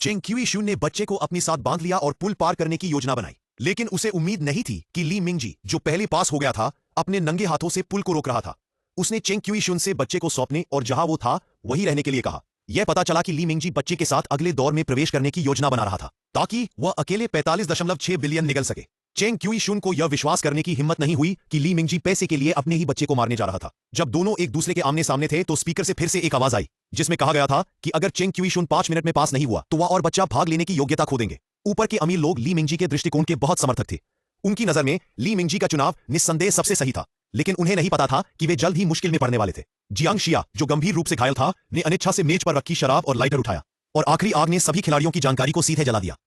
Cheng क्यूईशुन ने बच्चे को अपने साथ बांध लिया और पुल पार करने की योजना बनाई, लेकिन उसे उम्मीद नहीं थी कि ली मिंगजी, जो पहले पास हो गया था, अपने नंगे हाथों से पुल को रोक रहा था। उसने चेंग क्यूईशुन से बच्चे को सौंपने और जहां वो था वहीं रहने के लिए कहा। यह पता चला कि ली मिंगजी बच्चे के साथ अगले दौर में प्रवेश करने की योजना बना रहा था, ताकि वह अकेले 45.6 बिलियन निगल सके। चेंग क्यूईशुन को यह विश्वास करने की हिम्मत नहीं हुई कि ली मिंगजी पैसे के लिए अपने ही बच्चे को मारने जा रहा था। जब दोनों एक दूसरे के आमने सामने थे तो स्पीकर से फिर से एक आवाज आई, जिसमें कहा गया था कि अगर चेंग क्यूईशुन 5 मिनट में पास नहीं हुआ तो वह और बच्चा भाग लेने की योग्यता खो देंगे। ऊपर के अमीर लोग ली मिंगजी के दृष्टिकोण के बहुत समर्थक थे। उनकी नजर में ली मिंगजी का चुनाव निस्संदेह सबसे सही था, लेकिन उन्हें नहीं पता था कि वे जल्द ही मुश्किल में पड़ने वाले थे। जियांग शिया, जो गंभीर रूप से घायल था, ने अनिच्छा से मेज पर रखी शराब और लाइटर उठाया और आखिरी आग ने सभी खिलाड़ियों की जानकारी को सीधे जला दिया।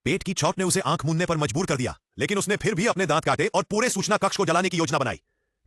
पेट की चोट ने उसे आंख मूंदने पर मजबूर कर दिया, लेकिन उसने फिर भी अपने दांत काटे और पूरे सूचना कक्ष को जलाने की योजना बनाई।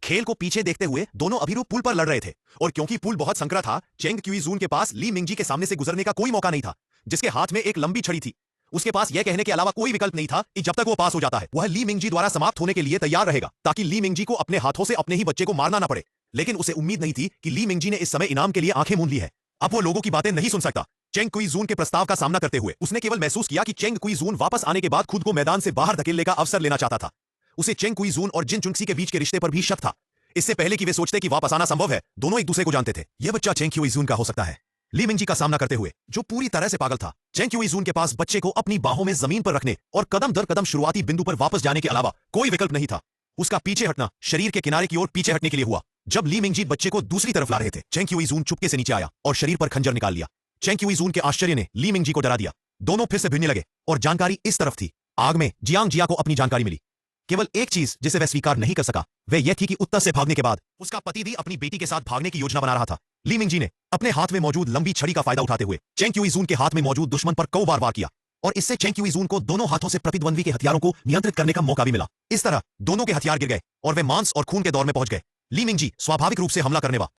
खेल को पीछे देखते हुए दोनों अभिरूप पुल पर लड़ रहे थे, और क्योंकि पुल बहुत संकरा था, चेंग क्यूईजून के पास ली मिंगजी के सामने से गुजरने का कोई मौका नहीं था, जिसके हाथ में एक लंबी छड़ी थी। उसके पास यह कहने के अलावा कोई विकल्प नहीं था कि जब तक वो पास हो जाता है वह ली मिंगजी द्वारा समाप्त होने के लिए तैयार रहेगा, ताकि ली मिंगजी को अपने हाथों से अपने ही बच्चे को मारना न पड़े। लेकिन उसे उम्मीद नहीं थी कि ली मिंगजी ने इस समय इनाम के लिए आंखें मूंद ली है। अब वो लोगों की बातें नहीं सुन सकता। चेंग क्यूईजून के प्रस्ताव का सामना करते हुए उसने केवल महसूस किया कि चेंग क्यूईजून वापस आने के बाद खुद को मैदान से बाहर धकेलने का अवसर लेना चाहता था। उसे चेंग क्यूईजून और जिन चुंगसी के बीच के रिश्ते पर भी शक था। इससे पहले कि वे सोचते कि वापस आना संभव है, दोनों एक दूसरे को जानते थे। यह बच्चा चेंग क्यूईजून का हो सकता है। ली मिंगजी का सामना करते हुए, जो पूरी तरह से पागल था, चेंग क्यूईजून के पास बच्चे को अपनी बाहों में जमीन पर रखने और कदम दर कदम शुरुआती बिंदु पर वापस जाने के अलावा कोई विकल्प नहीं था। उसका पीछे हटना शरीर के किनारे की ओर पीछे हटने के लिए हुआ। जब ली मिंगजी बच्चे को दूसरी तरफ ला रहे थे, चेंग क्यूईजून चुपके से नीचे आया और शरीर पर खंजर निकाल लिया। चेंग क्यूईजून के आश्चर्य ने ली मिंगजी को डरा दिया। दोनों फिर से भिड़ने लगे और जानकारी इस तरफ थी। आग में जियांग जिया को अपनी जानकारी मिली। केवल एक चीज जिसे वह स्वीकार नहीं कर सका, वह यह थी कि उत्तर से भागने के बाद उसका पति भी अपनी बेटी के साथ भागने की योजना बना रहा था। ली मिंगजी ने अपने हाथ में मौजूद लंबी छड़ी का फायदा उठाते हुए चेंग क्यूईजून के हाथ में मौजूद दुश्मन पर कई बार वार किया, और इससे चेंग क्यूईजून को दोनों हाथों से प्रतिद्वंद्वी के हथियारों को नियंत्रित करने का मौका भी मिला। इस तरह दोनों के हथियार गिर गए और वे मांस और खून के दौर में पहुंच गए। ली मिंगजी स्वाभाविक रूप से हमला करने